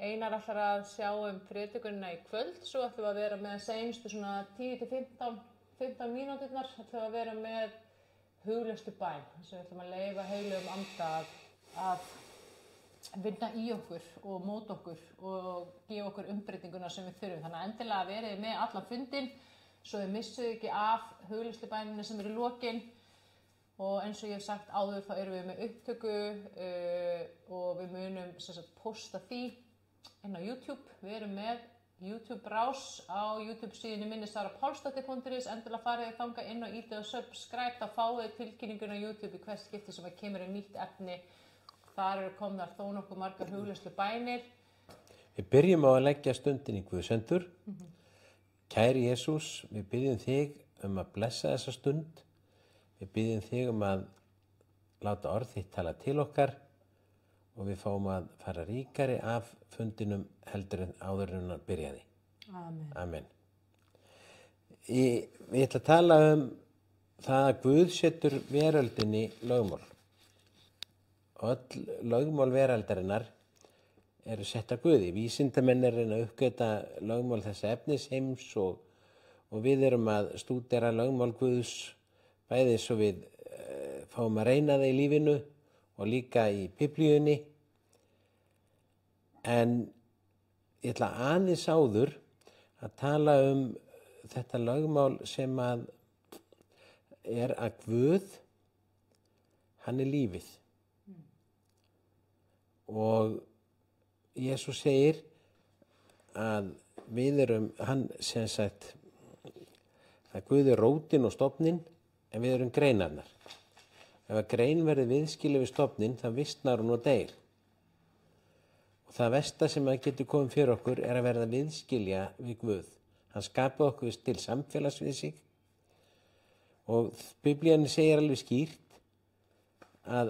Einar ætlar að sjá prédikunina í kvöld, svo ætlum við að vera með seinustu svona 10-15 mínúturnar, ætlum við að vera með hugleiðslu bæn, þess að við ætlum að leyfa heilugum anda að vinna í okkur og móta okkur og gefa okkur umbreytinguna sem við þurfum. Þannig að endilega verið með allan fundinn, svo við missum ekki af hugleiðslu bænina sem í lokin. Og eins og ég hef sagt áður, þá erum við með upptöku og við munum posta því inn á YouTube. Við erum með YouTube-rás á YouTube-síðunni minni sarapálsdóttir.is. Endilega farið þangað inn og ítið og subscribe, þá fáið þið tilkynningun á YouTube í hvert skipti sem kemur nýtt efni. Þar eru komnar þó nokkuð margar hugleiðslu bænir. Við byrjum á að leggja stundin í Guðsendur. Kæri Jesús, við byrjum þig að blessa þessa stund. Við byggjum þig að láta orð þitt tala til okkar og við fáum að fara ríkari af fundinum heldur en áður en hann byrjaði. Amen. Amen. Ég ætla að tala það að Guð setur veröldinni lögmál. Öll lögmál veraldarinnar eru sett af Guði. Vísindamenn reyna að uppgöta lögmál þessa efnisheims og við erum að stúdera lögmál Guðs bæði svo við fáum að reyna það í lífinu og líka í Biblíunni. En ég ætla aðeins áður að tala þetta lögmál sem að Guð, hann lífið. Og Jesús segir að við erum, hann sem sagt, að Guð rótin og stofnin, en við erum greinarnar. Ef að grein verði viðskilið við stofnin, þá vistnar hún og deyr. Og það versta sem að getur komið fyrir okkur að verða viðskilja við Guð. Hann skapaði okkur til samfélags við sig. Og Biblían segir alveg skýrt að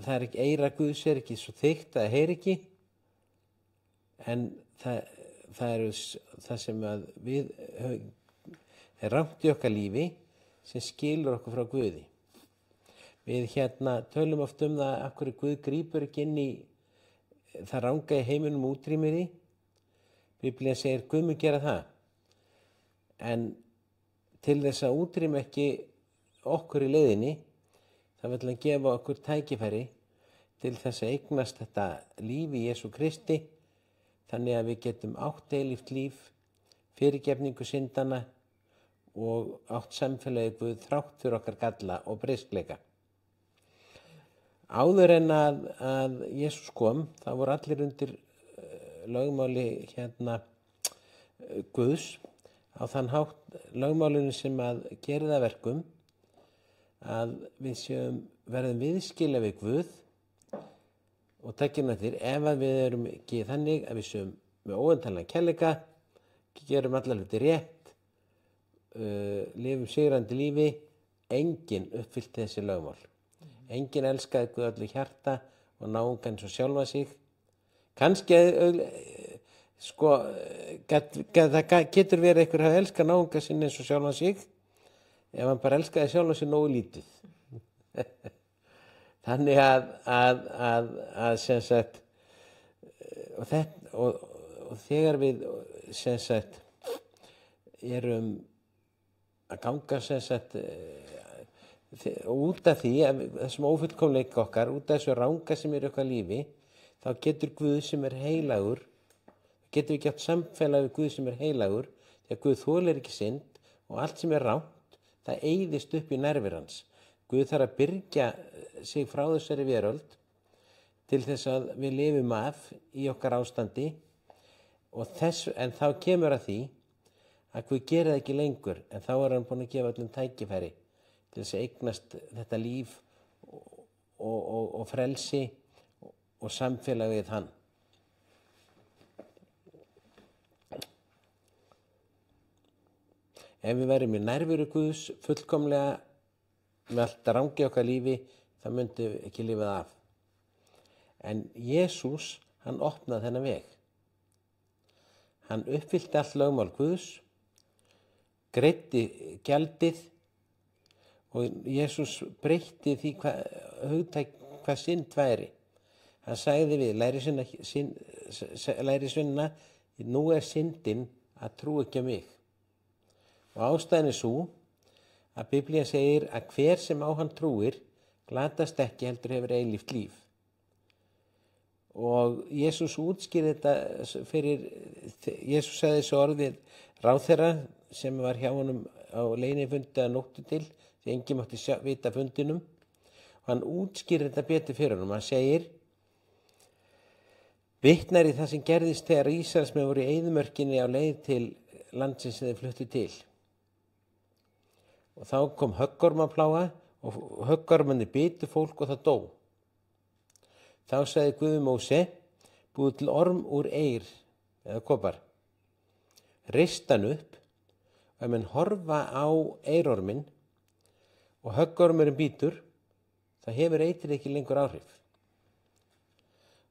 það ekki eyra Guðs ekki svo þykkt að það heyri ekki. En það eru það sem að við er rangt í okkar lífi sem skilur okkur frá Guði. Við tölum oft það af hverju Guð grípur ekki inn í það ranga í heiminum útrýmir því. Biblían segir Guð mun gera það. En til þess að útrýma ekki okkur í leiðinni, þá vill hann gefa okkur tækifæri til þess að eignast þetta líf í Jesú Kristi, þannig að við getum átt eilíft líf, fyrirgefningu syndanna og átt samfélagið Guð þrátt fyrir okkar galla og breyskleika. Áður en að Jesús kom, þá voru allir undir lögmáli Guðs, á þann hátt lögmálinu sem að gera það verkum að við verðum viðskilja við Guð og tekjum eftir ef að við erum ekki þannig að við séum með óendanlega kærleika, gerum alla hluti rétt, lifum sigrandi lífi, enginn uppfyllti þessi lögmál. Enginn elskaði Guð öllu hjarta og náungan svo sjálfa sig. Kannski það getur verið einhver að elska náunga sinni eins og sjálfa sig ef hann bara elskaði sjálfa sig nógu lítið. Þannig að sem sagt og þegar við sem sagt erum að ganga sem sagt út af því að þessum ófullkomleika okkar, út af þessu ranga sem í okkar lífi, þá getur Guð sem heilagur, getur við ekki átt samfélag við Guð sem heilagur, því að Guð þolir ekki synd og allt sem rangt, það eyðist upp í nærvera hans. Guð þarf að byrgja sig frá þessari veröld til þess að við lifum af í okkar ástandi en þá kemur að því að Guð gerir það ekki lengur, en þá hann búinn að gefa öllum tækifæri til þess að eignast þetta líf og frelsi og samfélag við hann. Ef við værum í nærveru Guðs fullkomlega með allt rangi í okkar lífi, þá myndum við ekki lifað af. En Jesús, hann opnaði þennan veg. Hann uppfyllti allt lögmál Guðs, greiddi gjaldið og Jesús breytti því hvað synd væri. Hann sagði við lærisveina lærisveinana, nú er syndin að trú ekki á mig. Og ástæðan er sú að Biblían segir að hver sem á hann trúir glatast ekki heldur hefur eilíft líf. Og Jesús útskýrði þetta Jesús sagði þessu orðið ráðherra sem var hjá honum á leynifundi að nóttu til, því enginn mátti vita fundinum. Og hann útskýrði þetta betur fyrir honum. Hann segir, vitnar í það sem gerðist þegar Ísraelsmenn voru í eyðimörkinni á leið til landsins sem þeir fluttu til. Og þá kom höggormaplága og höggormarnir bitu fólk og það dó. Þá sagði Guð við Móse, búðu til orm úr eyr eða kopar. Rist hann upp og ef menn horfa á eyrorminn og höggormurinn bítur, það hefur eitrið ekki lengur áhrif.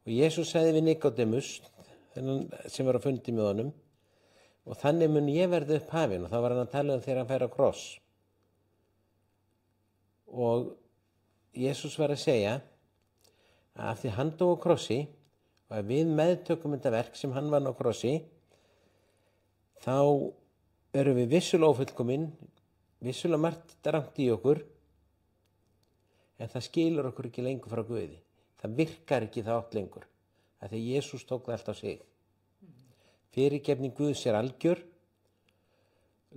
Og Jesús sagði við Nikodémus, þennan sem var á fundi með honum, og þannig mun ég verða upp hafinn, og þá var hann að tala þegar hann fær á kross. Og Jesús var að segja að af því hann dó á krossi og að við meðtökum þetta verk sem hann vann á krossi, þá erum við vissulega ófullkomin, vissulega margt rangt í okkur, en það skilur okkur ekki lengur frá Guði. Það virkar ekki það átt lengur, af því Jesús tók það allt á sig. Fyrirgefning Guðs er algjör,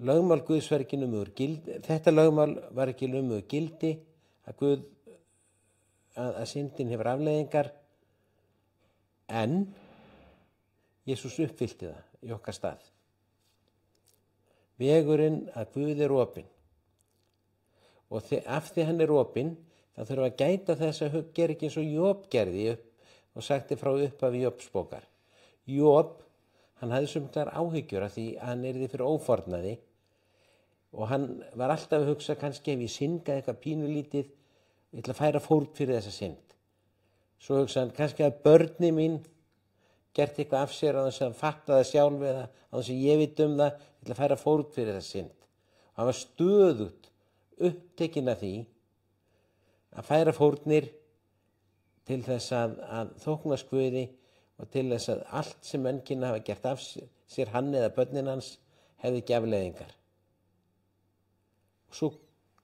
lögmál Guðs var ekki numið úr gildi, þetta lögmál var ekki numið úr gildi, að syndin hefur afleiðingar, en Jesús uppfyllti það í okkar stað. Vegurinn að Guð er opinn, og af því hann er opinn, þá þurfum við að gæta þess að gera ekki eins og Job gerði og sagti frá upphafi Jobsbókar. Job, hann hafði sumtar áhyggjur af því að hann yrði fyrir ófornaði og hann var alltaf að hugsa kannski ef ég syndgaði eitthvað pínulítið, ég ætla að færa fórn fyrir þessa synd. Svo hugsa hann kannski að börni mín gert eitthvað af sér á þess að fatta það sjálf eða á þess að ég veit það, ég ætla að færa fórn fyrir þessa synd. Og hann var stöðugt upptekinn af því að færa fórnir til þess að þóknast Guði og til þess að allt sem mennkinn hafa gert af sér, hann eða börnin hans, hefði ekki afleiðingar. Og svo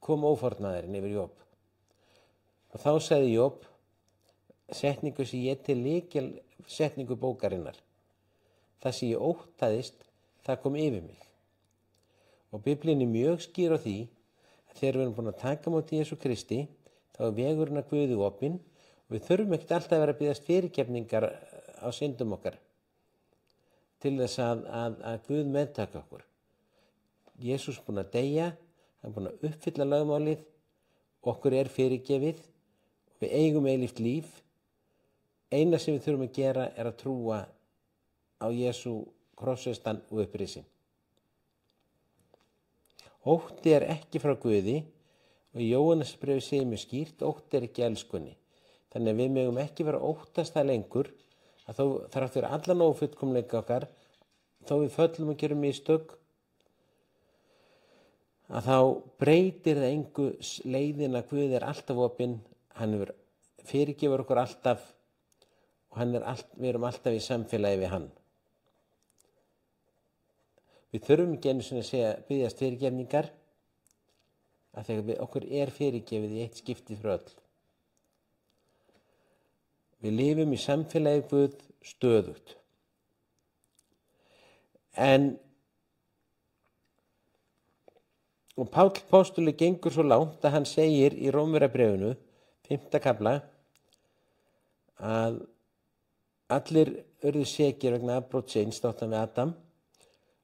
kom ófornaðurinn yfir Job. Og þá sagði Job setningu sem ég til lykil setningu bókarinnar. Það sem ég óttaðist, það kom yfir mig. Og Biblían er mjög skýr á því að þegar við erum búin að taka á móti Jesú Kristi, þá er vegurinn að Guði opinn og við þurfum ekkert alltaf að vera að biðjast fyrirgefningar á syndum okkar til þess að Guð meðtaka okkur. Jesús er búinn að deyja, hann er búinn að uppfylla lögmálið, okkur er fyrirgefið, við eigum eilíft líf. Eina sem við þurfum að gera er að trúa á Jesú krossfestan og upprisinn. Ótti er ekki frá Guði og í Jóhannesbréfi segir mjög skýrt, ótti er ekki elskunni. Þannig að við megum ekki vera óttast það lengur, að þó þrátt fyrir allan ófullkomleika okkar, þó við föllum og gerum mistök, að þá breytir það engu leiðin að Guð er alltaf opinn, hann hefur fyrirgefur okkur alltaf og við erum alltaf í samfélagi við hann. Við þurfum ekki einu sinni að segja biðjast fyrirgefningar, að þegar okkur er fyrirgefið í eitt skipti fyrir öll. Við lifum í samfélagi Guð stöðugt. Og Páll postuli gengur svo langt að hann segir í Rómverjabréfinu, 5. kafla, að allir urðu sekir vegna afbrots einstáttan við Adam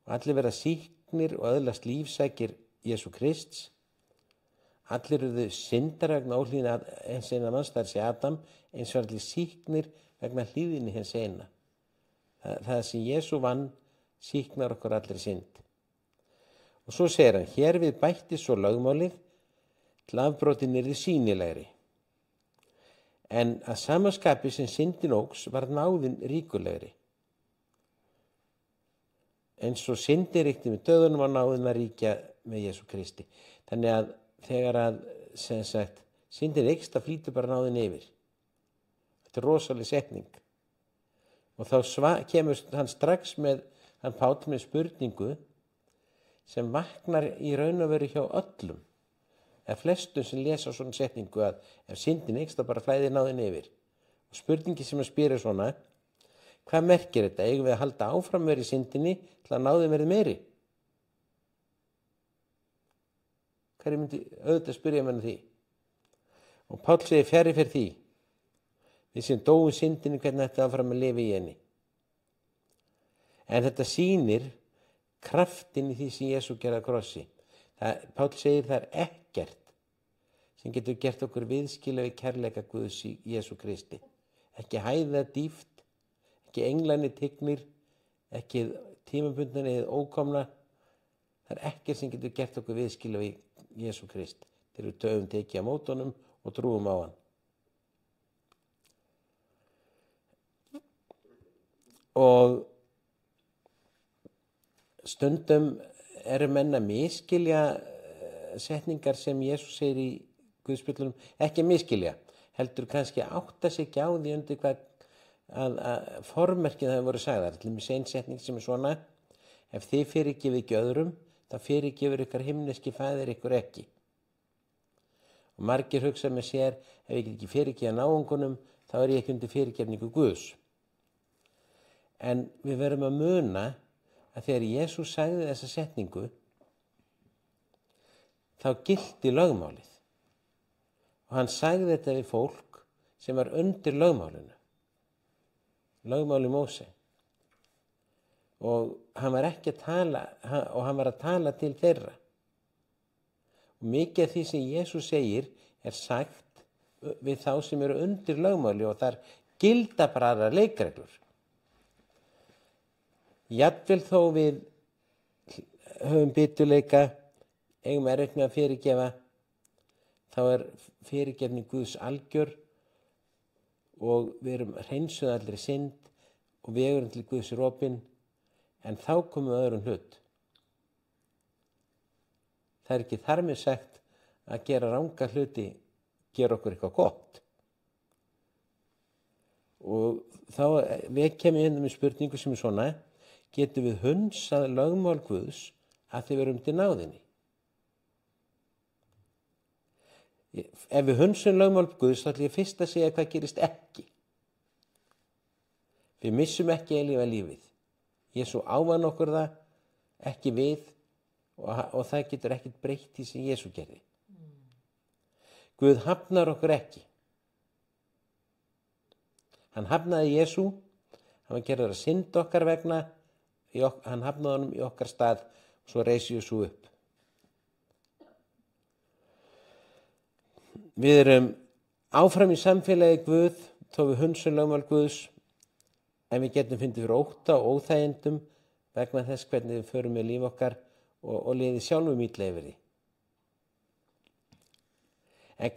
og allir verða sýknir og öðlast lífsækir Jesú Krists. Allir urðu syndar vegna óhlýðni hins eina manns, þar sé Adam, eins og allir sýknir vegna hlýðni hins eina. Það sem Jesú vann sýknar okkur allir synd. Og svo segir hann, hér við bætti svo lögmálið til afbrotin yrði sýnilegri. En að samaskapi sem syndin óx var náðin ríkulegri. Eins og syndin ríkti með döðunum var náðin að ríkja með Jesú Kristi. Þannig að þegar syndin eykst, það flýtur bara náðin yfir. Þetta er rosaleg setning. Og þá kemur hann strax hann Páll með spurningu sem vaknar í raun og veru hjá öllum. Flestum sem lesa svona setningu að ef syndin eykst þá bara flæðir náðin yfir. Og spurningi sem að spyrir svona, hvað merkir þetta? Eigum við að halda áfram verið í syndinni til að náðin verið meiri? Hverju myndi auðvitað spyrja mér því? Og Páll segir fjarri fyrir því. Við sem dóum syndinni hvernig þetta áfram að lifa í henni. En þetta sýnir kraftin í því sem Jesú gerði á krossi. Páll segir það ekkert sem getur gert okkur viðskila við kærleika Guðs í Jesú Kristi. Ekki hæða dýft, ekki englarnir tignir, ekki tímabundna eða ókomna. Það ekkert sem getur gert okkur viðskila við Jesú Kristi. Þegar við töfum tekið á mótunum og trúum á hann. Og stundum eru menn að misskilja setningar sem Jesús segir í Guðspjöllunum, ekki misskilja, heldur kannski átta sig ekki á því undir hvað að formerkið það voru sagðar. Til dæmis ein setning sem er svona, ef þið fyrirgefið ekki öðrum, þá fyrirgefur ykkar himneski faðir ykkur ekki. Og margir hugsa með sér, ef ég get ekki fyrirgefa náungunum, þá er ég ekki undir fyrirgefningu Guðs. En við verðum að muna að þegar Jesús sagði þessa setningu, þá gilti lögmálið. Og hann sagði þetta við fólk sem var undir lögmálinu. Lögmáli Móse. Og hann var ekki að tala, og hann var að tala til þeirra. Og mikið af því sem Jesús segir er sagt við þá sem eru undir lögmáli og þar gilda bara aðrar leikreglur. Jafnvel þó við höfum biturleika, eigum erfitt með að fyrirgefa, þá er fyrirgefning Guðs algjör og við erum hreinsuð allri synd og vegurinn til Guðs er opinn, en þá komum við öðrum hlut. Það er ekki þar með sagt að gera ranga hluti, gera okkur eitthvað gott. Og þá vekja mig með spurningu sem er svona, getum við hunsað lögmál Guðs að þið verum til náðinni. Ef við hunsum lögmál Guðs, þá ætlum ég fyrst að segja hvað gerist ekki. Við missum ekki eilífa lífið. Jesú ávann okkur það, ekki við, og það getur ekkert breytt því sem Jesú gerði. Guð hafnar okkur ekki. Hann hafnaði Jesú, hann var gerður að synda okkar vegna, hann hafnaði honum í okkar stað og svo reisi Jesú upp. Við erum áfram í samfélagi Guð þó við hunsum lögmál Guðs, en við getum fundið fyrir ótta og óþægindum vegna þess hvernig við förum með líf okkar og liði sjálfum illa yfir því. En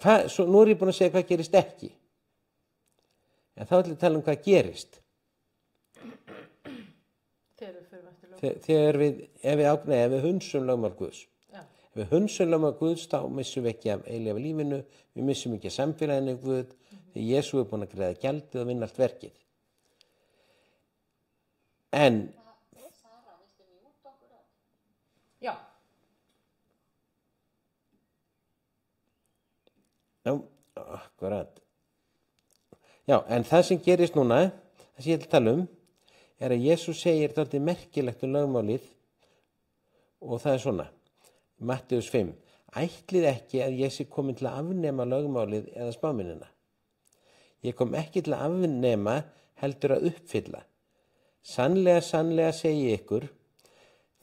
nú er ég búin að segja hvað gerist ekki. En þá ætlum ég að tala um hvað gerist. Þegar við hunsum lögmál Guðs. Já. Ef við hunsum lögmál Guðs, þá missum við ekki af eilífa lífinu, við missum ekki af samfélaginu Guð, því Jesú er búin að greiða gjaldið og vinna allt verkið. En já. Já, akkurat. Já, en það sem gerist núna, það sem ég ætla að tala um, er að Jesús segir dálítið merkilegt lögmálið og það er svona, Mattheus 5, ætlið ekki að ég sé komin til að afnema lögmálið eða spámennina. Ég kom ekki til að afnema heldur að uppfylla. Sannlega, sannlega segi ég ykkur,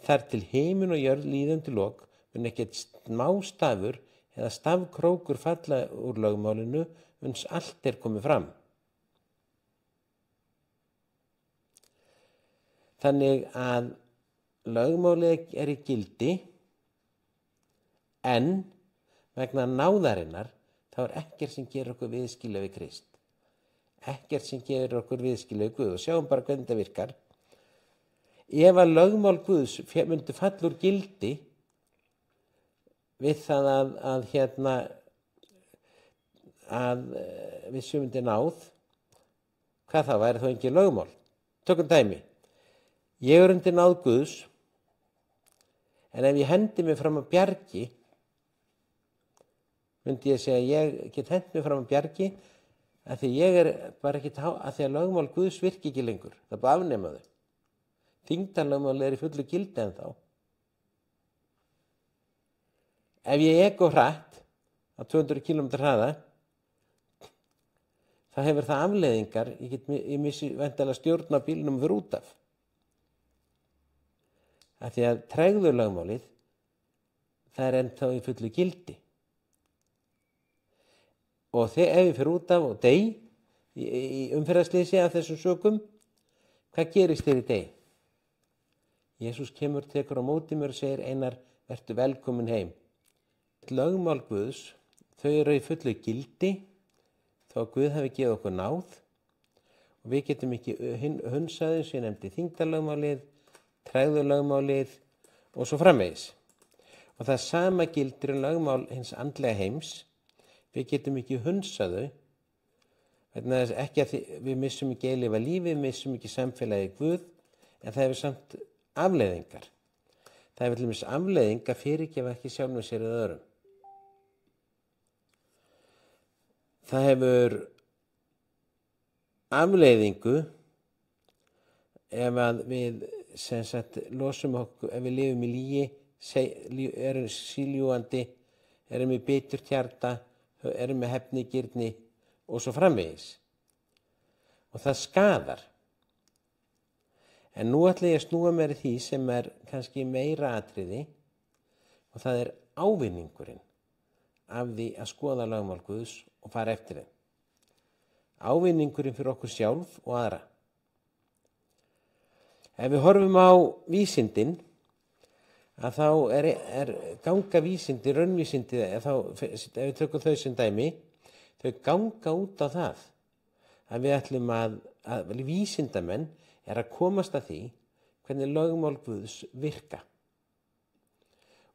þar til himinn og jörð líðum til lok, mun ekki smástafur eða stafkrókur falla úr lögmálinu uns allt er komið fram. Þannig að lögmálið er í gildi, en vegna náðarinnar þá er ekkert sem gerir okkur viðskila við Krist. Ekkert sem gerir okkur viðskila við Guð og sjáum bara hvernig þetta virkar. Ef að lögmál Guðs myndi falla úr gildi við það að við séum undir náð, hvað það væri þá engin lögmál? tökum dæmi. Ég er undir náð Guðs, en ef ég hendi mig fram á bjargi, myndi ég segja að ég get hendi mig fram á bjargi að því ég er bara ekki að því að lögmál Guðs virki ekki lengur. Það er bara að afnema þau. Þyngdarlögmál er í fullu gildi en þá. Ef ég eko hratt á 200 km hraða, það hefur það afleiðingar, ég missi væntanlega stjórn á bílnum fyrir út af. Af því að tregðulögmálið, það er ennþá í fullu gildi. Og ef ég fyrir út af og dey í umferðarsleysi af þessum sökum, hvað gerist þér í dey? Jesús kemur, tekur á móti mér og segir, Einar, vertu velkomin heim. Lögmál Guðs, þau eru í fullu gildi, þó að Guð hafi gefið okkur náð og við getum ekki hunsaði sem ég nefndi þyngdarlögmálið, tregðulögmálið og svo framvegis. Og það sama gildir lögmál hins andlega heims, við getum ekki hunsaðu, ekki að við missum ekki eilífa lífi, við missum ekki samfélagi Guð, en það hefur samt afleiðingar. Það hefur til dæmis afleiðing að fyrirgefa ekki sjálfum sér eða öðrum. Það hefur afleiðingu ef að við losum okkur, ef við lifum í lygi, erum síljúgandi, erum með biturt hjarta, erum með hefnigirni og svo framvegis. Og það skaðar. En nú ætla ég að snúa mér í því sem er kannski meira atriði og það er ávinningurinn af því að skoða lögmál Guðs og fara eftir þeim. Ávinningurinn fyrir okkur sjálf og aðra. Ef við horfum á vísindin, að þá er ganga vísindi, raunvísindi, ef við tökum þau sem dæmi, þau ganga út á það að við ætlum að vísindamenn er að komast að því hvernig lögmál Guðs virka.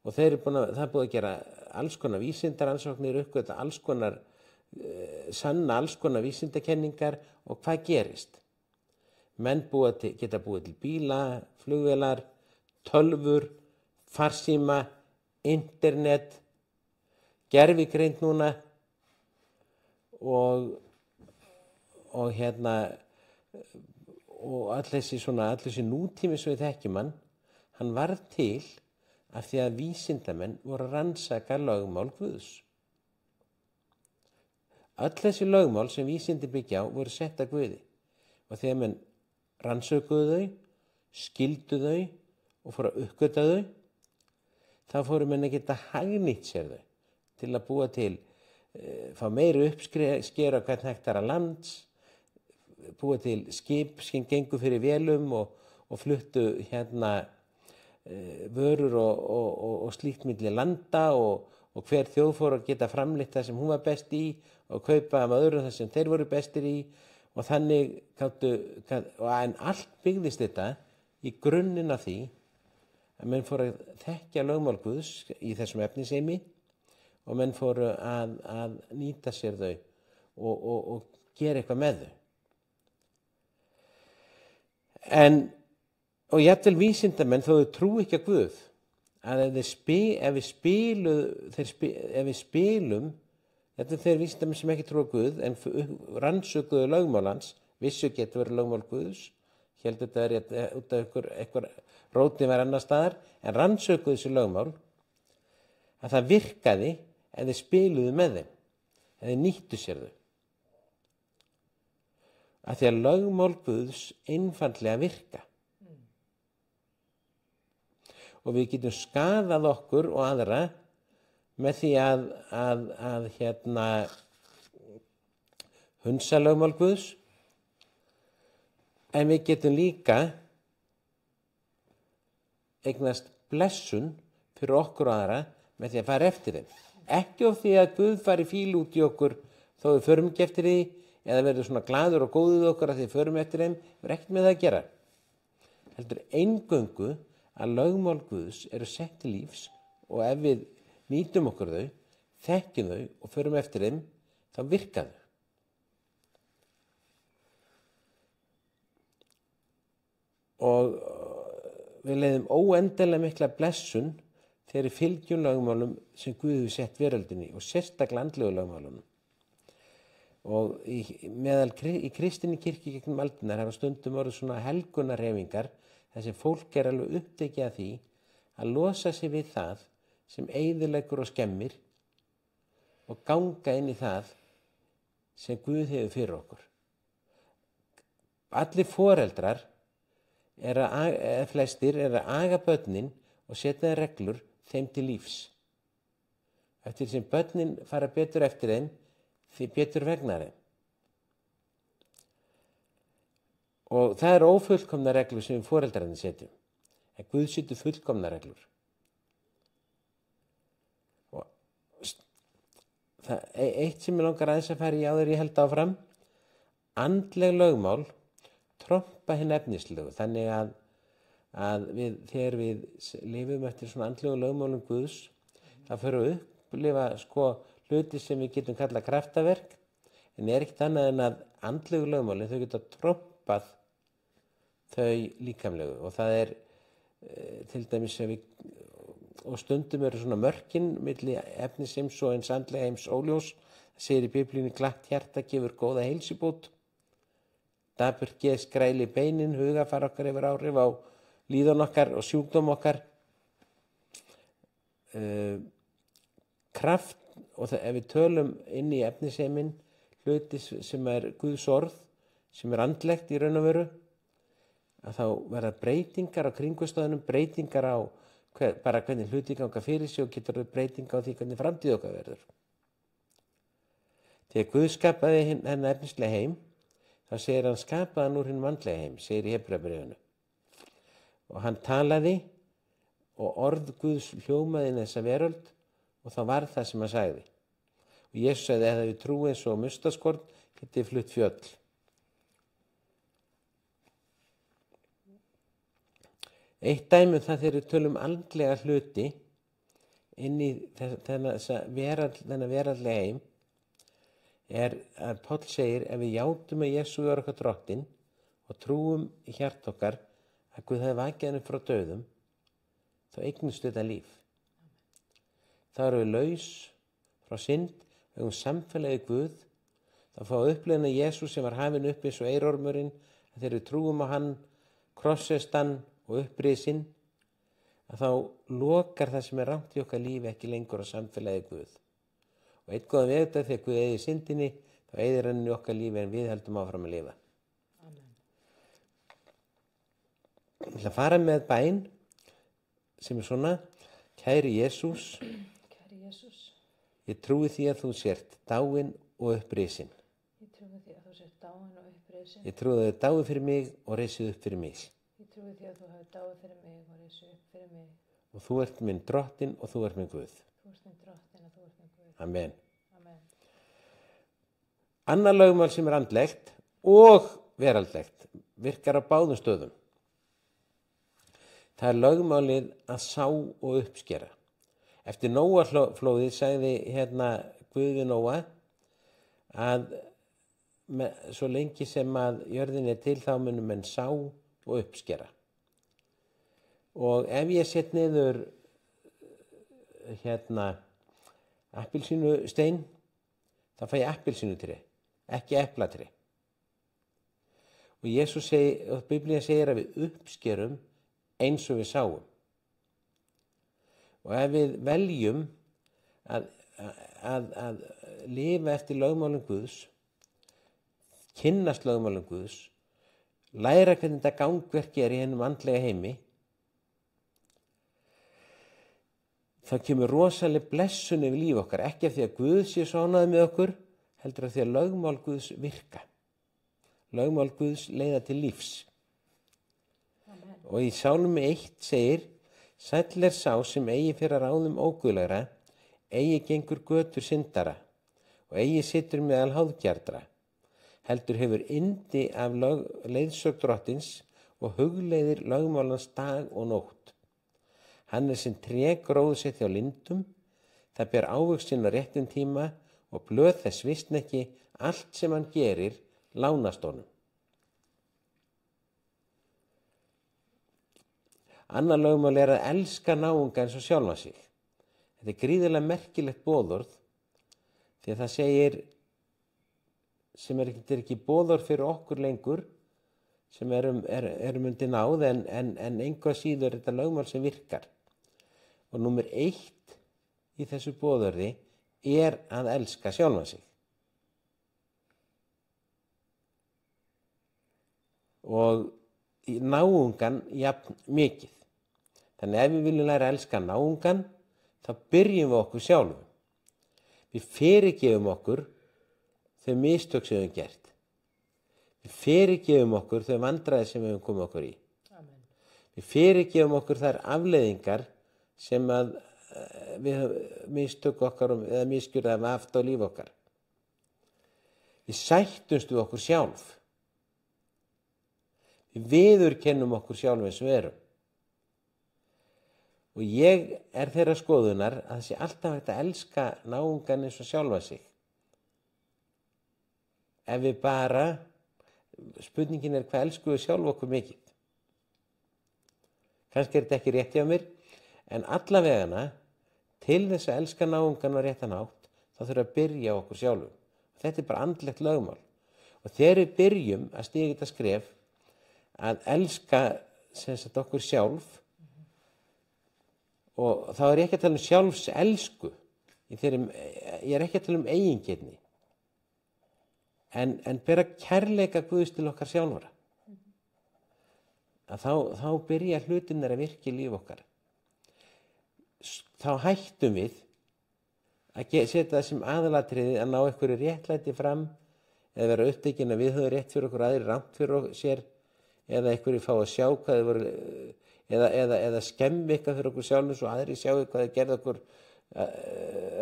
Og það er búið að gera alls konar vísindaransóknir, uppgötva alls konar, sanna alls konar vísindakenningar og hvað gerist? Menn geta búið til bíla, flugvélar, tölvur, farsíma, internet, gervigreind núna og allir þessi nútími sem við þekkjum hann varð til af því að vísindamenn voru að rannsaka lögmál Guðs. Öll þessi lögmál sem vísindi byggja á voru sett að Guði og þegar menn rannsökuðu þau, skildu þau og fóru að uppgötva þau, þá fóru menn að geta hagnýtt sér þau til að búa til, fá meiri uppskera hvern hektara lands, búa til skip sem gengur fyrir vélum og fluttu vörur og slíkt milli landa og hver þjóð fór að geta framleitt það sem hún var best í og kaupa af öðrum það sem þeir voru bestir í og þannig en allt byggðist þetta í grunninn af því að menn fóru að þekkja lögmál Guðs í þessum efnisheimi og menn fóru að nýta sér þau og gera eitthvað með þau. Og jafnvel vísindamenn þó þau trú ekki að Guð að ef við spilum þetta þeir vísindamenn sem ekki trú að Guð en rannsökuðu lögmál hans, vissu getur verið lögmál Guðs, héldu þetta verið út af einhver rótni var annar staðar, en rannsökuðu þessi lögmál að það virkaði ef þeir spiluðu með þeim, ef þeir nýttu sér þau. Af því að lögmál Guðs einfaldlega virka. Og við getum skaðað okkur og aðra með því að hunsa lögmál Guðs, en við getum líka eignast blessun fyrir okkur og aðra með því að fara eftir þeim. Ekki of því að Guð fari fíl út í okkur þó við förum ekki eftir því, eða verður svona glaður og góður við okkur að því förum eftir þeim, við erum ekkert með það að gera. Heldur eingöngu að lögmál Guðs eru sett til lífs og ef við nýtum okkur þau, þekkjum þau og förum eftir þeim, þá virka þau. og við leiðum óendilega mikla blessun þegar við fylgjum lögmálum sem Guð hefur sett veröldinni og sérstaklega andlegu lögmálunum. Og í kristinni kirkju gegnum aldirnar hafa stundum orðið svona helgunarhefingar þar sem fólk alveg upptekið af því að losa sig við það sem eyðileggur og skemmir og ganga inn í það sem Guð hefur fyrir okkur. Allir foreldrar flestir að aga börnin og setja reglur þeim til lífs. Eftir sem börnin fara betur eftir þeim, því betur vegnar þeim. Og það eru ófullkomna reglur sem við foreldrarnir setjum. En Guð setur fullkomna reglur. Og eitt sem ég langar aðeins að fara í áður ég held áfram, andleg lögmál trompa hinn efnislegu. Þannig að þegar við lifum eftir svona andlegu lögmálum Guðs, það fyrir að upplifa hluti sem við getum kallað kraftaverk, en ekkert annað en að andlegu lögmálin þau geta trompað þau líkamlegu. Og það til dæmis og stundum eru svona mörkin milli efnisheims og eins andlega heims óljós. Það segir í Biblíunni glatt hjarta gefur góða heilsubót, dapurt geð skræli beinin, hugafar okkar hefur áhrif á líðan okkar og sjúkdóm okkar. Kraft, og ef við tölum inn í efnisheiminn hluti sem Guðs orð, sem andlegt í raun og veru, að þá verða breytingar á kringumstæðunum, breytingar á bara hvernig hluti ganga fyrir sig og getur breytinga á því hvernig framtíð okkar verður. Þegar Guð skapaði hennar efnislega heim, þá segir hann skapaði hann úr hinum andlega heim, segir í Hebreabréfinu. Og hann talaði og orð Guðs hljómaði inn í þessa veröld og þá var það sem hann sagði. Og Jesús sagði að við trúum eins og mustaskorn getið flutt fjöll. Eitt dæmi það þegar við tölum andlega hluti inn í þennan veraldlega heim að Páll segir ef við játum að Jesú er okkar drottinn og trúum í hjart okkar að Guð hafi vakið hann upp frá dauðum, þá eignumst þetta líf. Þá erum við laus frá synd, við höfum samfélagi Guð, þá fá upplifun að Jesú sem var hafinn upp eins og eirormurinn, að þegar við trúum á hann, krossast hann og upprisinn, að þá lokar það sem rangt í okkar lífi ekki lengur á samfélagi Guð. Og eitt góðan við þetta þegar Guð eyðir syndinni, þá eyðir hann í okkar lífi en við heldum áfram að lifa. Amen. Ég ætla að fara með bæn sem svona, kæri Jesús, ég trúi því að þú sért dáinn og upprisinn. Ég trúi því að þú sért dáinn og upprisinn. Ég trúi að þú dáið fyrir mig og reisið upp fyrir mig. Ég trúi því að þú hefur dáið fyrir mig og reisið upp fyrir mig. Og þú ert minn drottinn og þú ert minn Guð. Þú ert minn drottinn og þú ert minn Guð. Amen. Amen. Annað lögmál sem andlegt og veraldlegt virkar á báðum stöðum. Það lögmálið að sá og uppskera. Eftir Nóaflóðið sagði Guð við Nóa að svo lengi sem að jörðin til þá munum menn sá og uppskera. Og ef ég set niður appelsínustein, þá fæ ég appelsínutré, ekki eplatré. Og Jesús segir, og Biblían segir að við uppskerum eins og við sáum. Og ef við veljum að lifa eftir lögmálum Guðs, kynnast lögmálum Guðs, læra hvernig þetta gangverki í hennum andlega heimi, þá kemur rosaleg blessun yfir líf okkar, ekki af því að Guð sé svo ánægður með okkur, heldur af því að lögmál Guðs virka. Lögmál Guðs leiða til lífs. Amen. Og í Sálmi 1 segir, sæll sá sem eigi fyrir ráðum óguðlegra, eigi gengur götur syndara og eigi situr meðal háðgjardra, heldur hefur yndi af leiðsögn drottins og hugleiðir lögmálans dag og nótt. Hann sem tré gróðsett hjá lindum, það ber ávöxt sinn á réttum tíma og blöð þess visn ekki, allt sem hann gerir lánast honum. Annar lögmál að elska náunga eins og sjálfa sig. Þetta gríðarlega merkilegt boðorð því að það segir sem ekki boðorð fyrir okkur lengur sem erum undir náð en engu að síður þetta lögmál sem virkar. Og númer 1 í þessu boðorði að elska sjálfa sig. Og náungan jafn mikið. Þannig ef við viljum læra að elska náungan, þá byrjum við okkur sjálfum. Við fyrirgefum okkur þau mistök sem við höfum gert. Við fyrirgefum okkur þau vandræði sem við höfum komið okkur í. Amen. Við fyrirgefum okkur þær afleiðingar sem að við mistök okkar eða misgjörð hafa haft á líf okkar. Við sættumst við okkur sjálf. Við viðurkennum okkur sjálf eins og við erum. Og ég þeirra skoðunar að það sé alltaf hægt að elska náungan eins og sjálfa sig. Ef við bara, spurningin hvað elskum við sjálf okkur mikið. Kannski þetta ekki rétt hjá mér, en allavegana til þess að elska náungan á réttan hátt, þá þurfum að byrja okkur sjálfum. Og þetta bara andlegt lögmál. Og þegar við byrjum að stíga þetta skref, að elska okkur sjálf, og þá ég ekki að tala sjálfselsku, ég ekki að tala eigingirni, en bera kærleika Guðs til okkar sjálfara. Að þá byrja hlutirnir að virka í líf okkar. Þá hættum við að setja það sem aðalatriði að ná einhverju réttlæti fram eða vera upptekin að við höfum rétt fyrir okkur, aðrir rangt fyrir sér, eða einhverju fá að sjá hvað þið voru eða skemmi eitthvað fyrir okkur sjálfum svo aðri sjáu hvað þið gerði okkur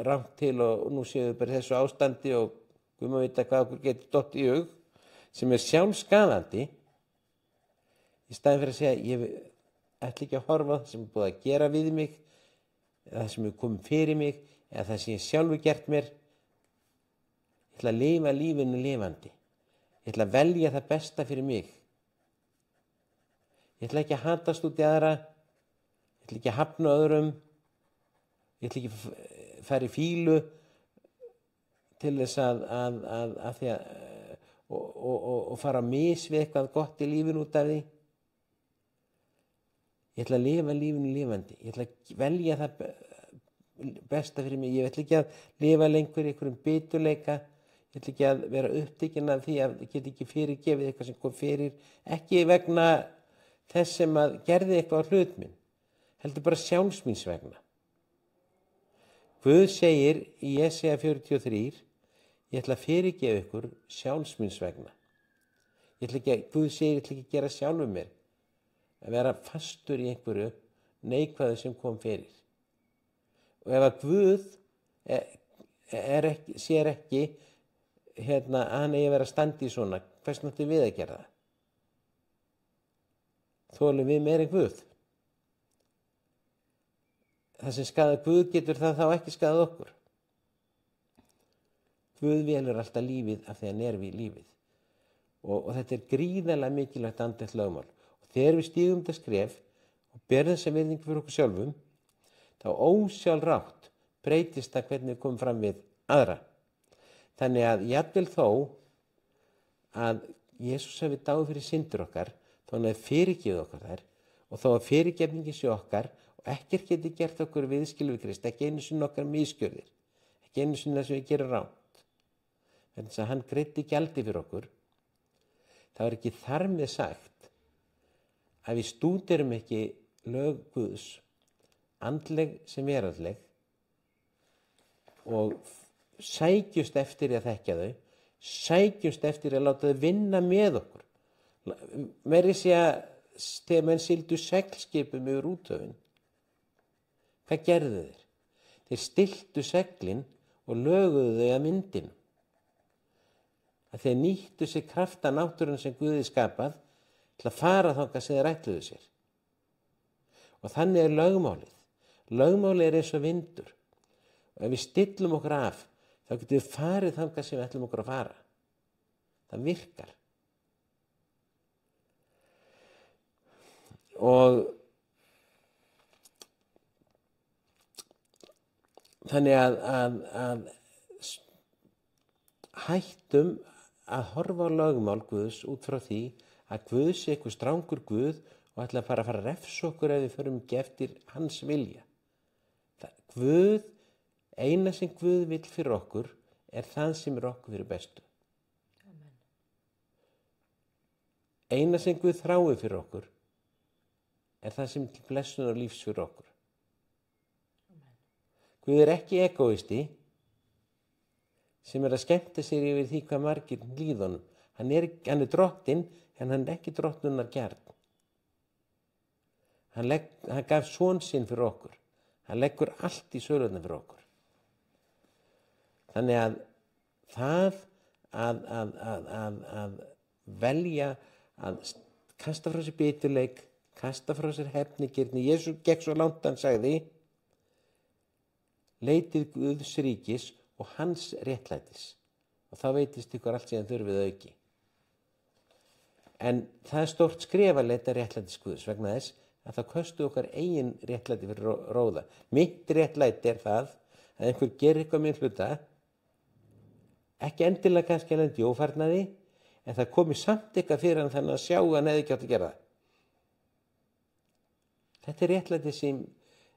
rangt til og nú séu við bara þessu ástandi og við má vita hvað okkur getur dott í hug sem sjálfskaðandi í staðinn fyrir að segja ég ætla ekki að horfa það sem er búið að gera við mig eða það sem er komið fyrir mig eða það sem ég sjálfur gert mér. Ég ætla að lifa lífinu lifandi. Ég ætla að velja það besta fyrir mig. Ég ætla ekki að hatast út í aðra, ég ætla ekki að hafna öðrum, ég ætla ekki að fara í fílu til þess að því að og fara að mis við eitthvað gott í lífinu út af því. Ég ætla að lifa lífinu lifandi, ég ætla að velja það besta fyrir mig, ég ætla ekki að lifa lengur í einhverjum biturleika, ég ætla ekki að vera upptekin af því að ég get ekki fyrirgefið eitthvað sem kom fyrir, ekki vegna þess sem að gerði eitthvað á hlut minn, heldur bara sjálfs míns vegna. Guð segir í Jesaja 43, ég ætla að fyrirgefa ykkur sjálfs míns vegna. Guð segir, ég ætla ekki að gera sjálfum mér, að vera fastur í einhverju neikvæðu sem kom fyrir. Og ef að Guð sér ekki að hann eigi að vera standi í svona, hvers náttúrulega við að gera það? Þolum við meira en Guð. Það sem skaðar Guð getur það þá ekki skaðað okkur. Guð velur alltaf lífið af því hann við lífið. Og þetta gríðarlega mikilvægt andlegt lögmál. Og þegar við stígum þetta skref og berum þessa virðingu fyrir okkur sjálfum, þá ósjálfrátt breytist það hvernig við komum fram við aðra. Þannig að jafnvel þó að Jesús hafi dáið fyrir syndir okkar, þá hann hefði fyrirgefið okkur þær og þó að fyrirgefningi sé okkar og ekkert geti gert okkur viðskil við Krist, ekki einu sinni okkar misgjörðir, ekki einu sinni það sem við gerum rangt. Þannig að hann greiddi gjaldi fyrir okkur, þá ekki þar með sagt að við stúderum ekki lög Guðs, andleg sem veraldleg, og sækjumst eftir að þekkja þau, sækjumst eftir að láta þau vinna með okkur. Meira sé að þegar menn sigldu seglskipum yfir úthöfin, hvað gerðu þeir? Þeir stilltu seglin og löguðu þau að myndinu. Að þeir nýttu sér krafta náttúrunnar sem Guði skapað til að fara þangað sem þeir ætluðu sér. Og þannig lögmálið. Lögmálið eins og vindur. Og ef við stillum okkur af, þá getum við farið þangað sem við ætlum okkur að fara. Það virkar. Og Þannig að hættum að horfa á lögmál Guðs út frá því að Guð sé eitthvað strangur Guð og ætla að fara að refsa okkur ef við förum ekki eftir hans vilja. Guð, eina sem Guð vill fyrir okkur er það sem er okkur fyrir bestu. Amen. Eina sem Guð þráir fyrir okkur er það sem til blessun og lífs fyrir okkur. Amen. Guð er ekki egoisti sem er að skemmta sér yfir því hvað margir líðunum. Hann er drottinn, en hann er ekki drottnunar gjarn. Hann gaf son sinn fyrir okkur. Hann leggur allt í sölurnar fyrir okkur. Þannig að það að velja að kasta frá sér biturleik, kasta frá sér hefnigirni. Jesús gekk svo langt hann sagði, leitið Guðs ríkis og hans réttlætis. Og þá veitist ykkur allt síðan þurfið auki. En það er stórt skref að leita réttlætis Guðs vegna þess að það kosti okkar eigin réttlæti fyrir róða. Mitt réttlæti er það að einhver gerir eitthvað með hluta, ekki endilega kannski alveg í ófarnaði, en það komi samt eitthvað fyrir hann þannig að sjá að hann hefði ekki átt að gera það. Þetta er réttlæti sem,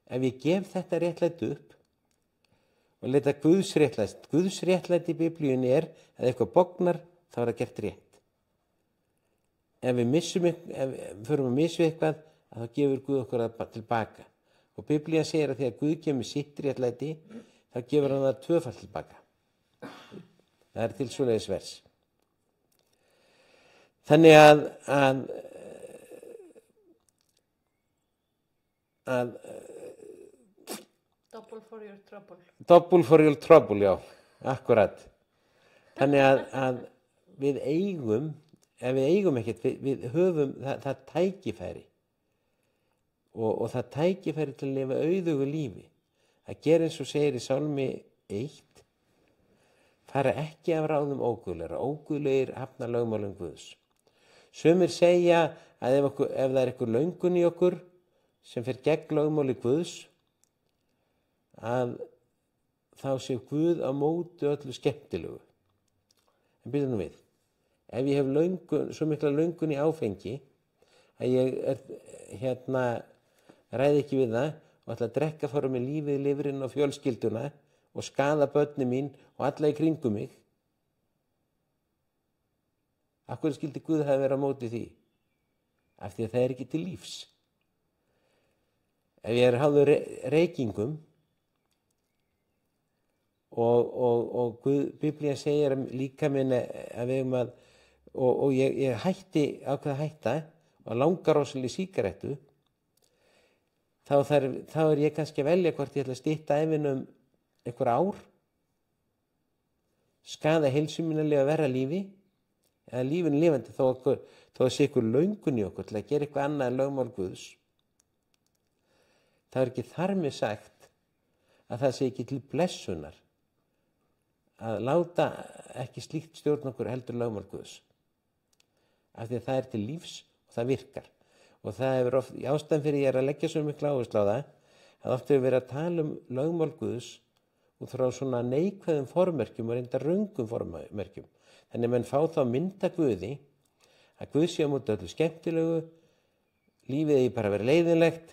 ef ég gef þetta réttlæti upp og leita Guðs réttlæti í Biblíunni er að eitthvað bognar, þá er það gert rétt. Ef við förum að missu eitthvað, að þá gefur Guð okkur það tilbaka. Og Biblían segir að þegar Guð kemur sitt réttlæti, þá gefur hann það tvöfalt tilbaka. Það er til svoleiðis vers. Þannig að Double for your trouble. Double for your trouble, já, akkurat. Þannig að við eigum, ef við eigum ekkert, við höfum það tækifæri og það tækifæri til að lifa auðugu lífi. Að gera eins og segir í Sálmi 1, fara ekki af ráðum óguðlegra, óguðlegir hafna lögmálum Guðs. Sumir segja að ef það er eitthvað löngun í okkur sem fer gegn lögmáli Guðs, að þá sé Guð á móti öllu skemmtilegu. En byrjum nú við. Ef ég hef svo mikla löngun í áfengi að ég ræði ekki við það og ætla að drekka fóra með lífið, lifrin og fjölskylduna og skaða börni mín og alla í kringum mig. Af hverju skyldi Guð hafa verið á móti því? Af því að það er ekki til lífs. Ef ég er háður reykingum og Biblían segir líka minn að við og ég ákveða að hætta og langar rosalega í sígarettu, þá er ég kannski að velja hvort ég ætla að stytta ævinum einhver ár, skaða heilsu mína að lifa verra lífi, eða lífinu lifandi þó að sé ykkur löngun í okkur til að gera eitthvað annað en lögmál Guðs. Það er ekki þar með sagt að það sé ekki til blessunar að láta ekki slíkt stjórn okkur heldur lögmál Guðs. Af því að það er til lífs og það virkar. Og það hefur oft, í ástæðan fyrir ég að leggja svo mikla áherslu á það, að oft hefur verið að tala lögmál Guðs út frá svona neikvæðum formerkjum og reynda röngum formerkjum. Þannig að menn fá þá mynda Guði, að Guð sé á móti öllu skemmtilegu, lífið eigi bara að vera leiðinlegt,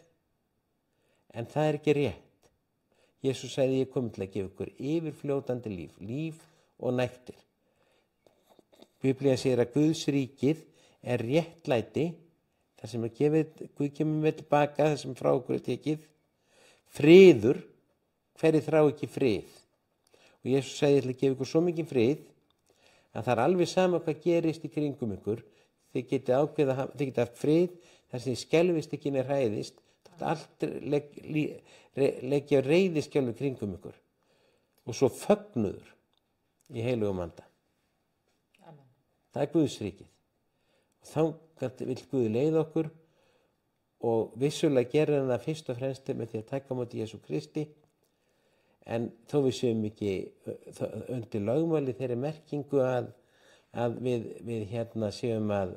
en það er ekki rétt. Jesús sagði ég kom til að gefa ykkur yfirfljótandi líf og nægtir. Biblían segir að Guðs ríkið er réttlæti, þar sem Guð kemur með tilbaka, þar sem frá okkur er tekið, friður, hverju þrá ekki frið. Og Jesús sagði ég ætla að gefa ykkur svo mikið frið, að það er alveg sama hvað gerist í kringum ykkur, þið getið haft frið, þar sem þið skelfist ekki neð hræðist, þótt allt leggja reiðiskjálfi kringum ykkur. Og svo fögnuður í heilugum anda. Amen. Það er Guðs ríkið. Og þá vill Guð leiða okkur og vissulega gera hann það fyrst og fremst með því að taka á móti Jesú Kristi, en þó við séum ekki undir lögmáli þeirri merkingu að við séum að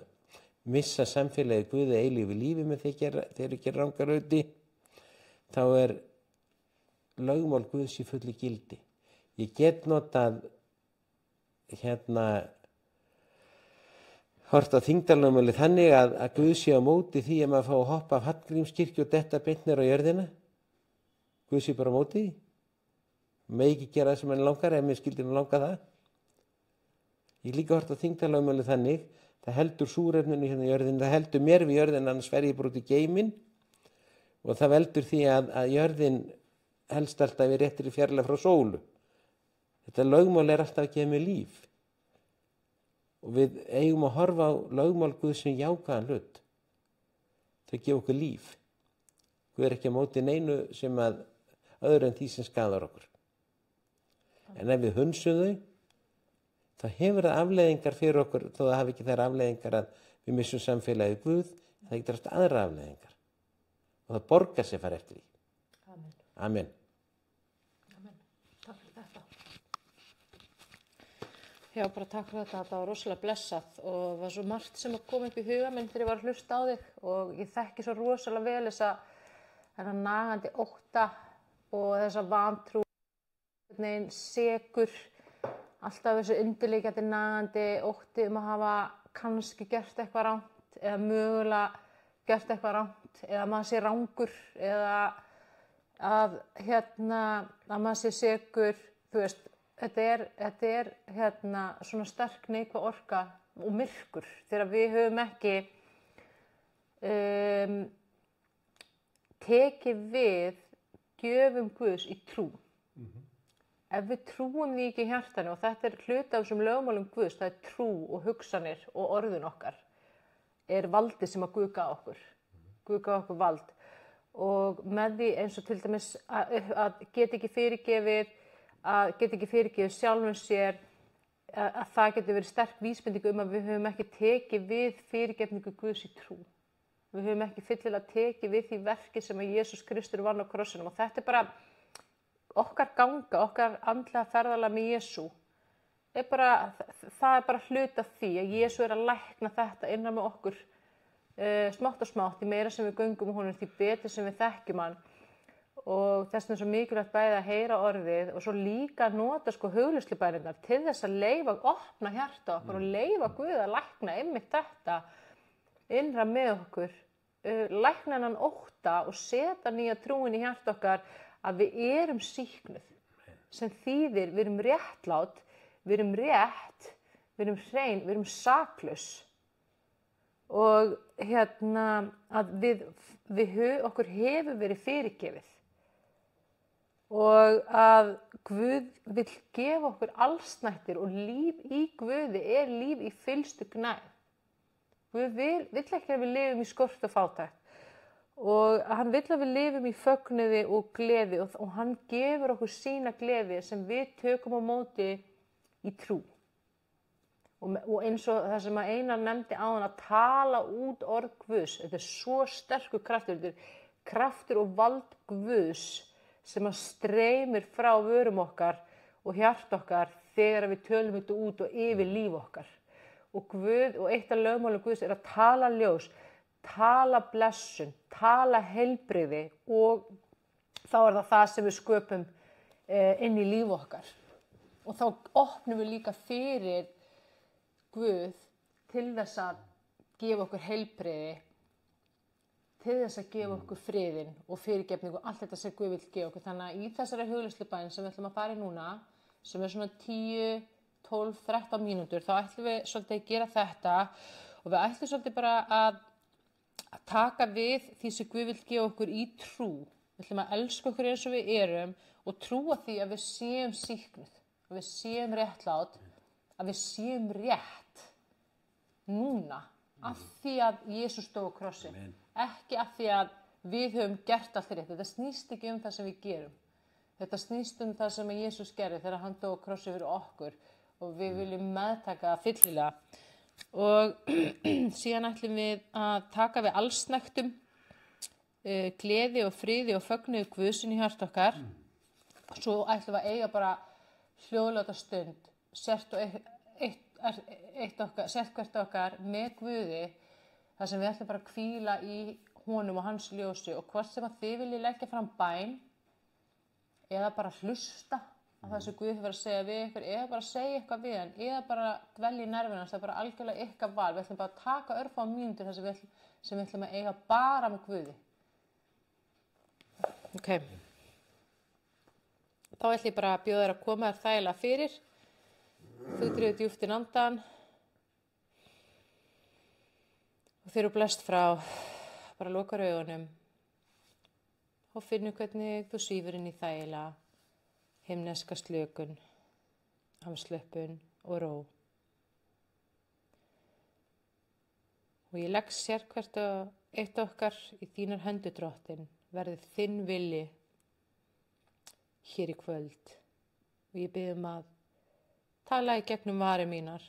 missa samfélagið Guði eilífu lífi með þeir gera rangar hluti, þá er lögmál Guðs í fullu gildi. Ég get notað hort á þyngdarlögmáli þannig að Guð sé á móti því að maður fá að hoppa af Hallgrímskirkju og detta beint niður á jörðina. Guð sé bara á móti því. Megi ekki gera það sem hann langar ef mér skildi hann langa það. Ég líka hort á þyngdarlögmáli þannig, það heldur súrefninu hérna í jörðinu, það heldur mér við jörðinu, annars fer ég bara út í geiminn og það veldur því að jörðin helst alltaf í réttri fjarlægð frá sólu. Þetta lögmál alltaf að gefa mér líf. Og við eigum að horfa á lögmál Guðs sem jákvæðan hlut. Þau gefa okkur líf. Guð ekki á móti neinu sem að öðru en því sem skadar okkur. En ef við hunsum þau, þá hefur það afleiðingar fyrir okkur, þó það hafi ekki þær afleiðingar að við missum samfélagið Guð, það getur haft aðra afleiðingar. Og það borgar sig fara eftir því. Amen. Amen. Amen. Takk fyrir þetta. Já, bara takk fyrir þetta. Þetta var rosalega blessað og það var svo margt sem kom upp í huga minn þegar ég var að hlusta á þig og ég þekki svo rosalega vel þessa nagandi ótta og þessa vantrú, sekur, alltaf þessu undirliggjandi nagandi ótti að hafa kannski gert eitthvað rangt eða mögulega gert eitthvað rangt eða maður sé rangur eða að maður sé sekur, þú veist. Þetta er svona sterk neikvæð orka og myrkur þegar við höfum ekki tekið við gjöfum Guðs í trú. Ef við trúum því ekki í hjartanu, og þetta er hluti af þessum lögmálum Guðs, það er trú og hugsanir og orðun okkar, er valdið sem að Guð gaf okkur. Guð gaf okkur vald. Og með því eins og til dæmis að geta ekki fyrirgefið sjálfum sér, að það getur verið sterk vísbending að við höfum ekki tekið við fyrirgefningu Guðs í trú. Við höfum ekki fyllilega tekið við því verki sem að Jesús Kristur vann á krossinum og þetta er bara okkar ganga, okkar andlega ferðalag með Jesú. Það er bara hluti af því að Jesú er að lækna þetta innan með okkur smátt og smátt, því meira sem við göngum honum, því betur sem við þekkjum hann. Og þess vegna er svo mikilvægt bæði að heyra orðið og svo líka að nota hugleiðslubænirnar til þess að leyfa opna hjarta okkur og leyfa Guð að lækna einmitt þetta innra með okkur, lækna hennan ótta og setja nýja trúin í hjarta okkar að við erum sýknuð, sem þýðir við erum réttlát, við erum rétt, við erum hrein, við erum saklaus og að okkur hefur verið fyrirgefið. Og að Guð vill gefa okkur allsnættir og líf í Guði er líf í fyllstu gnægð. Guð vill ekki að við lifum í skort og fátækt og hann vill að við lifum í fögnuði og gleði og hann gefur okkur sína gleði sem við tökum á móti í trú. Og eins og það sem að Einar nefndi áðan að tala út orð Guðs, þetta er svo sterkur kraftur, þetta er kraftur og vald Guðs sem að streymir frá vörum okkar og hjart okkar þegar við tölum þetta út og yfir líf okkar. Og Guð, og eitt af lögmálum Guðs er að tala ljós, tala blessun, tala heilbrigði og þá er það sem við sköpum inn í líf okkar. Og þá opnum við líka fyrir Guð til þess að gefa okkur heilbrigði, til þess að gefa okkur friðinn og fyrirgefningu og allt þetta sem Guð vill gefa okkur. Þannig að í þessari hugleiðslubæn sem við ætlum að fara í núna, sem er svona 10, 12, 13 mínútur, þá ætlum við svolítið að gera þetta og við ætlum svolítið bara að taka við því sem Guð vill gefa okkur í trú. Við ætlum að elska okkur eins og við erum og trúa því að við séum sýknuð, að við séum réttlát, að við séum rétt núna af því að Jesús dó á krossi. Ekki af því að við höfum gert allt rétt. Þetta snýst ekki um það sem við gerum. Þetta snýst um það sem Jesús gerði þegar hann dó á krossi fyrir okkur og við viljum meðtaka það fyllilega. Og síðan ætlum við að taka við allsnægtum, gleði og friði og fögnuði Guðs í hjarta okkar. Svo ætlum við að eiga bara hljóðláta stund, sért hvert okkar með Guði, þar sem við ætlum bara að hvíla í honum og hans ljósi og hvort sem að þið viljið leggja fram bæn eða bara hlusta á það sem Guð hefur að segja við ykkur, eða bara segja eitthvað við hann, eða bara dvelja í nærveru hans, það er bara algjörlega ykkar val. Við ætlum bara að taka örfáar mínútur þar sem við ætlum að eiga bara með Guði. Ok. Þá ætlum ég bara að bjóða þér að koma þér þægilega fyrir. Þú dregur djúpt inn andann. Og þeir eru blest frá, bara lokar augunum. Og finnur hvernig þú svífur inn í þægilega, himneska slökun, afslöppun og ró. Og ég legg sérhvert og eitt okkar í þínar hendur, Drottinn, verði þinn vilji hér í kvöld. Og ég bið að tala í gegnum varir mínar,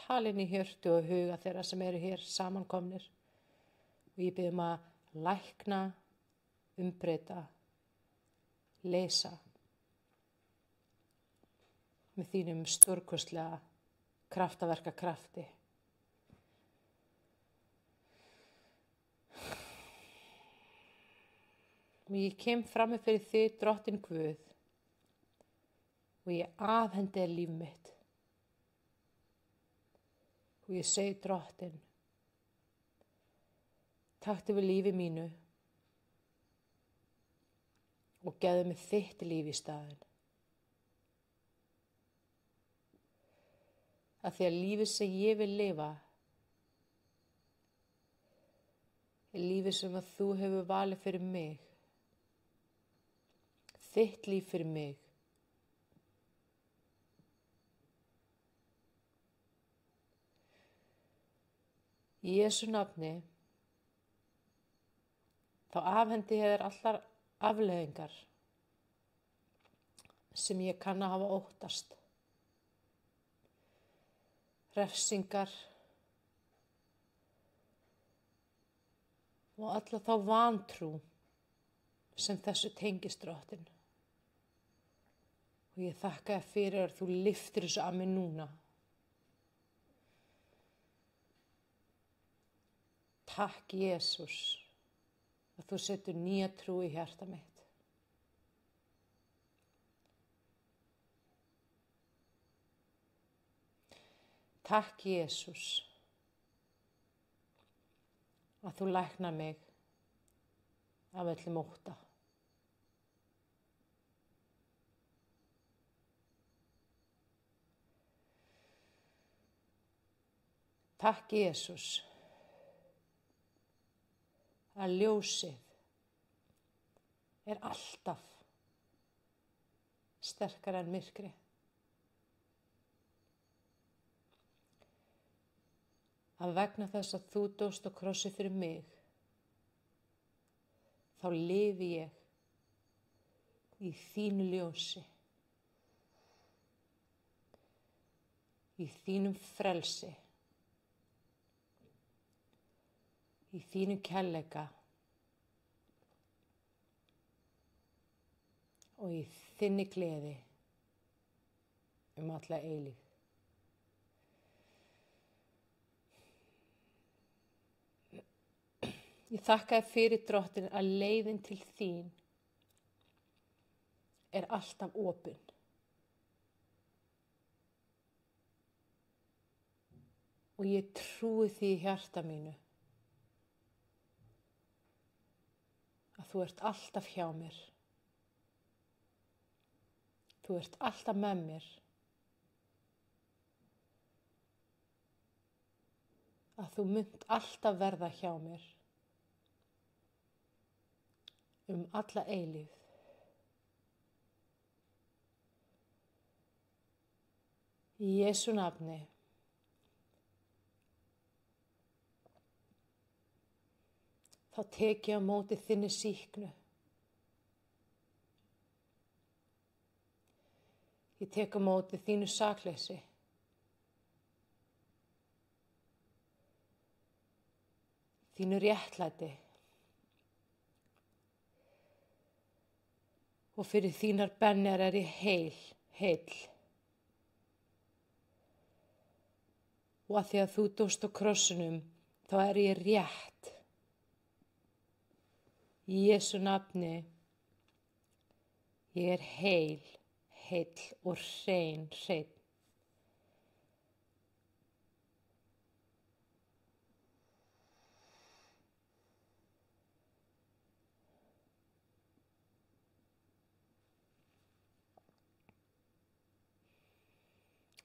tala inn í hjörtu og huga þeirra sem eru hér samankomnir. Og ég bið að lækna, umbreyta, leysa með þínum stórkostlega kraftaverka krafti. Og ég kem frammi fyrir þig, Drottinn Guð, og ég afhendi þér líf mitt. Og ég segi, Drottinn, taktu við lífi mínu og gefðu mig þitt líf í staðinn. Að því að lífið sem ég vil lifa er lífið sem að þú hefur valið fyrir mig. Þitt líf fyrir mig. Í Jesú nafni þá afhendi ég þér allar afleiðingar sem ég kann að hafa óttast. Refsingar og alla þá vantrú sem þessu tengist, Drottinn. Og ég þakka þér fyrir að þú lyftir þessu að mig núna. Takk, Jesús, að þú setur nýja trú í hjarta mitt. Takk, Jesús, að þú læknar mig af öllum ótta. Takk, Jesús, að ljósið er alltaf sterkara en myrkrið. Að vegna þess að þú dóst á krossi fyrir mig, þá lifi ég í þínu ljósi, í þínum frelsi, í þínum kærleika og í þinni gleði alla eilífð. Ég þakka þér fyrir, Drottinn, að leiðin til þín er alltaf opin. Og ég trúi því í hjarta mínu að þú ert alltaf hjá mér. Þú ert alltaf með mér. Að þú munt alltaf verða hjá mér. Alla eilífð. Í Jesú nafni. Þá tek ég á móti þinni sýknu. Ég tek á móti þínu sakleysi. Þínu réttlæti. Og fyrir þínar bennir er ég heill. Og að því að þú dóst á krossinum, þá er ég rétt. Í Jesú nafni Ég er heil, heill og hrein.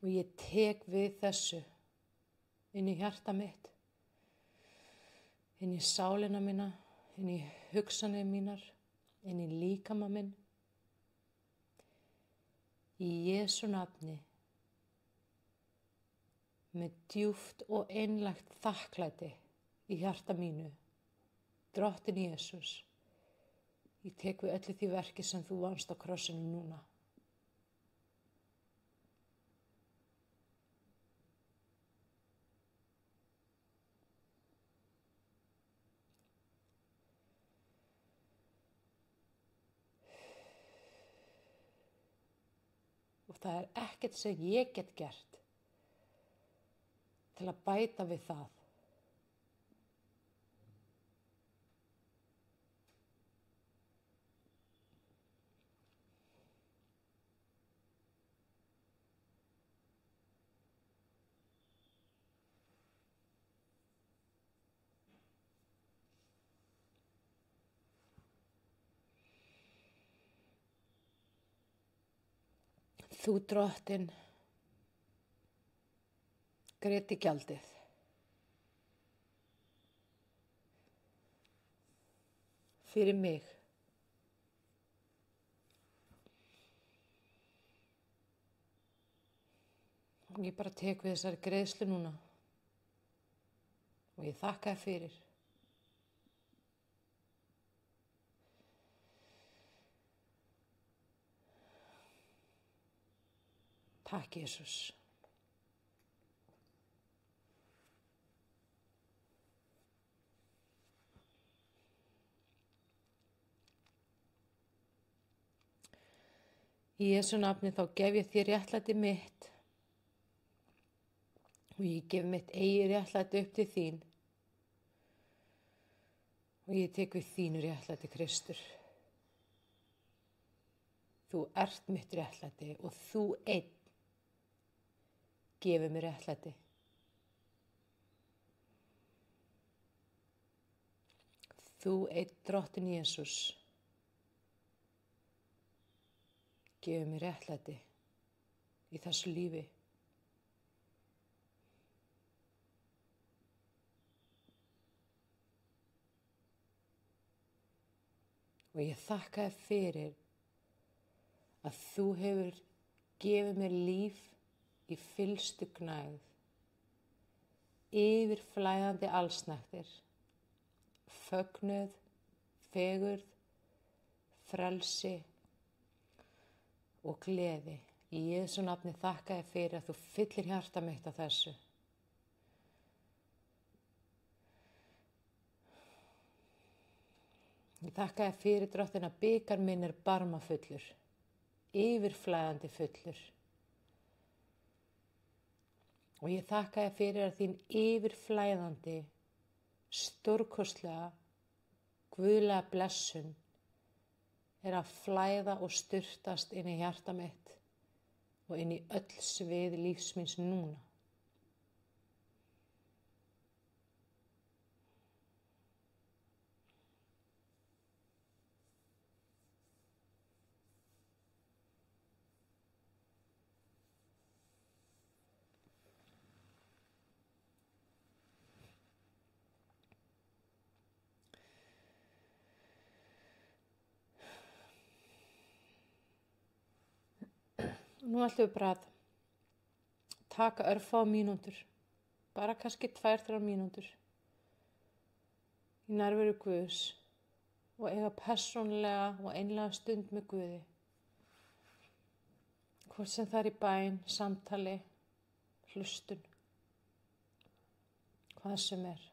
Og ég tek við þessu inn í hjarta mitt, inn í sálina mína, inn í hugsanir mínar, inn í líkama minn. Í Jesú nafni, með djúpt og einlægt þakklæti í hjarta mínu, Drottinn Jesús, ég tek við öllu því verki sem þú vannst á krossinu núna. Og það er ekkert sem ég get gert til að bæta við það. Þú, Drottinn, greiddir gjaldið. Fyrir mig. Og ég bara tek við þessari greiðslu núna. Og ég þakka þér fyrir. Takk, Jesús. Í Jesú nafni þá gef ég þér réttlæti mitt og ég gef mitt eigi réttlæti upp til þín og ég tek við þínu réttlæti, Kristur. Þú ert mitt réttlæti og þú einn gefur mér réttlæti. Þú einn, Drottinn Jesús, gefur mér réttlæti í þessu lífi. Og ég þakka þér fyrir að þú hefur gefið mér líf í fyllstu gnægð, yfirflæðandi allsnægtir, fögnuð, fegurð, frelsi og gleði. Í Jesú nafni þakka þér fyrir að þú fyllir hjarta mitt af þessu. Ég þakka þér fyrir, Drottinn, að bikar minn er barmafullur, yfirflæðandi fullur. Og ég þakka þér fyrir að þín yfirflæðandi, stórkostlega, guðlega blessun er að flæða og sturtast inn í hjarta mitt og inn í öll svið lífs míns núna. Nú ætlum við bara að taka örfá mínútur, bara kannski 2-3 mínútur í nærveru Guðs og eiga persónlega og einlega stund með Guði. Hvort sem það er í bæn, samtali, hlustun, hvað sem er.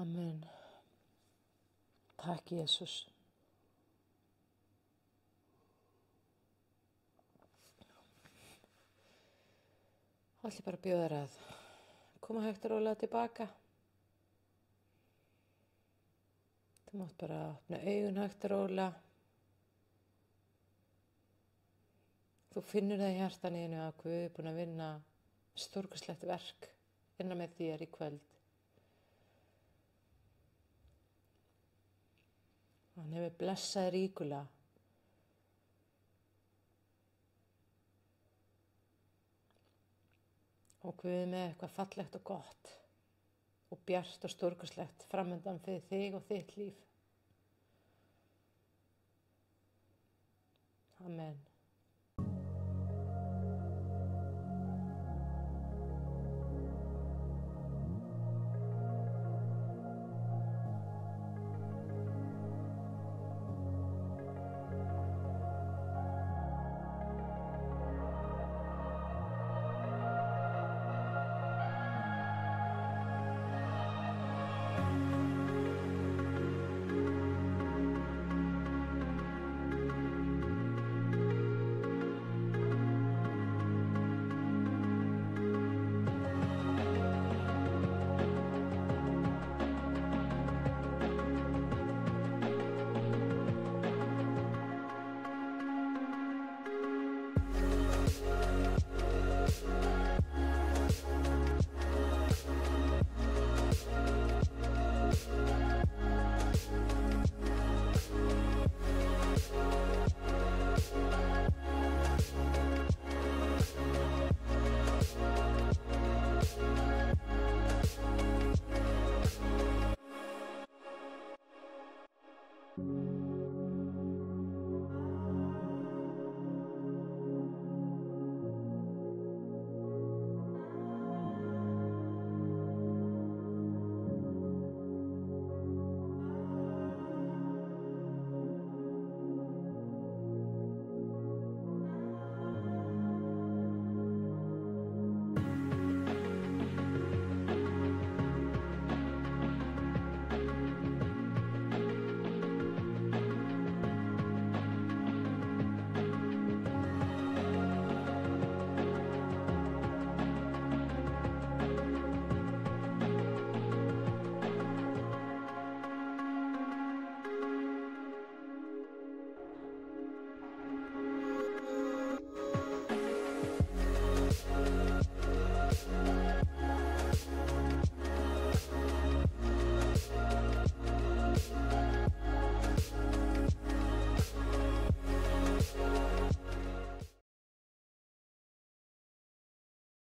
Amen. Takk, Jesús. Það ætla bara að bjóða þér að koma hægt og rólega tilbaka. Þú mátt bara opna augun hægt og rólega. Þú finnur það í hjartanu að Guð er búinn að vinna stórkostlegt verk innan með þér í kvöld. Hann hefur blessað ríkulega. Og Guð er með eitthvað fallegt og gott og bjart og stórkostlegt framöndan fyrir þig og þitt líf. Amen.